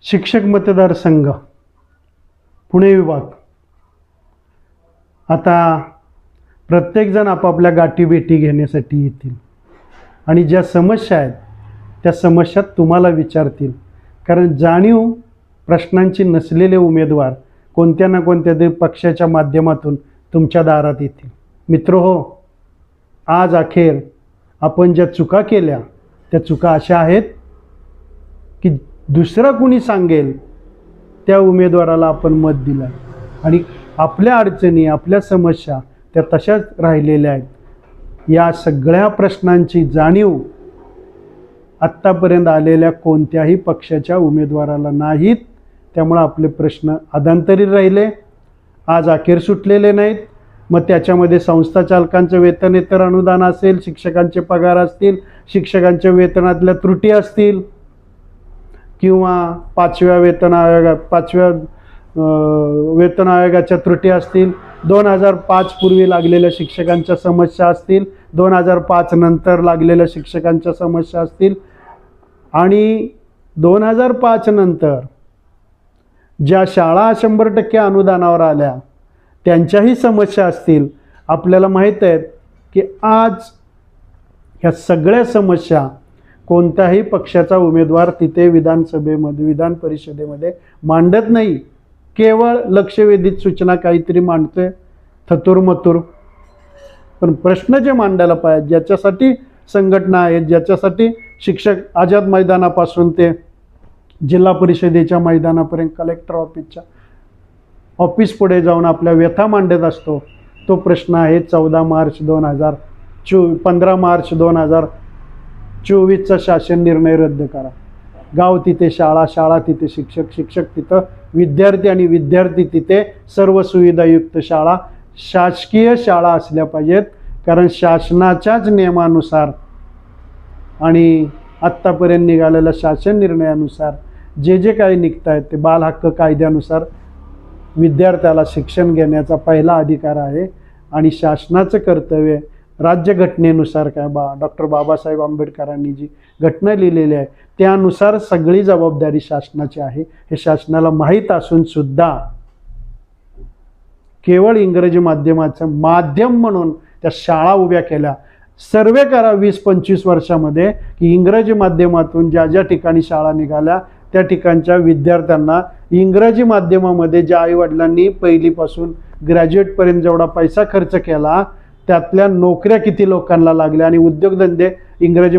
शिक्षक मतदारसंघ पुणे विभाग। आता प्रत्येकजण आपापल्या गाठीभेटी घेण्यासाठी येतील आणि ज्या समस्या आहेत त्या समस्या तुम्हाला विचारतील, कारण जाणीव प्रश्नांची नसलेले उमेदवार कोणत्या ना कोणत्या तरी पक्षाच्या माध्यमातून तुमच्या दारात येतील। मित्रहो, आज अखेर आपण ज्या चुका केल्या त्या चुका अशा आहेत की दुसरा कुणी सांगेल त्या उमेदवाराला आपण मत दिलं आणि आपल्या अडचणी आपल्या समस्या त्या तशाच राहिलेल्या आहेत। या सगळ्या प्रश्नांची जाणीव आत्तापर्यंत आलेल्या कोणत्याही पक्षाच्या उमेदवाराला नाहीत, त्यामुळे आपले प्रश्न अधांतरी राहिले, आज अखेर सुटलेले नाहीत। मग त्याच्यामध्ये संस्था चालकांचं वेतनेतर अनुदान असेल, शिक्षकांचे पगार असतील, शिक्षकांच्या वेतनातल्या त्रुटी असतील, किंवा पाचव्या वेतन आयोगाच्या त्रुटी असतील, 2005 पूर्वी लागलेल्या शिक्षकांच्या समस्या असतील, 2005 नंतर लागलेल्या शिक्षकांच्या समस्या असतील, आणि 2005 नंतर ज्या शाळा 100% अनुदानावर आल्या त्यांच्याही समस्या असतील। आपल्याला माहीत आहे की आज ह्या सगळ्या समस्या कोणत्याही पक्षाचा उमेदवार तिथे विधान परिषदेमध्ये मांडत नाही, केवळ लक्षवेधित सूचना काहीतरी मांडते थतुरमतुर। पण प्रश्न जे मांडायला पाहिजे, ज्याच्यासाठी संघटना आहेत, ज्याच्यासाठी शिक्षक आझाद मैदानापासून ते जिल्हा परिषदेच्या मैदानापर्यंत कलेक्टर ऑफिस पुढे जाऊन आपल्या व्यथा मांडत असतो, तो प्रश्न आहे 15 मार्च 2024चा शासन निर्णय रद्द करा। गाव तिथे शाळा, शाळा तिथे शिक्षक, शिक्षक तिथं विद्यार्थी आणि विद्यार्थी तिथे सर्व सुविधायुक्त शाळा, शासकीय शाळा असल्या पाहिजेत। कारण शासनाच्याच नियमानुसार आणि आत्तापर्यंत निघालेल्या शासन निर्णयानुसार जे काही निघत आहेत ते बाल हक्क कायद्यानुसार विद्यार्थ्याला शिक्षण घेण्याचा पहिला अधिकार आहे आणि शासनाचं कर्तव्य राज्यघटनेनुसार काय डॉक्टर बाबासाहेब आंबेडकरांनी जी घटना लिहिलेली आहे त्यानुसार सगळी जबाबदारी शासनाची आहे। हे शासनाला माहीत असून सुद्धा केवळ इंग्रजी माध्यमाचं माध्यम म्हणून त्या शाळा उभ्या केल्या। सर्वे करा 20-25 वर्षामध्ये की इंग्रजी माध्यमातून ज्या ज्या ठिकाणी शाळा निघाल्या त्या ठिकाणच्या विद्यार्थ्यांना इंग्रजी माध्यमामध्ये ज्या आईवडिलांनी पहिलीपासून ग्रॅज्युएटपर्यंत जेवढा पैसा खर्च केला त्यातल्या नोकऱ्या किती लोकांना लागल्या आणि उद्योगधंदे इंग्रजी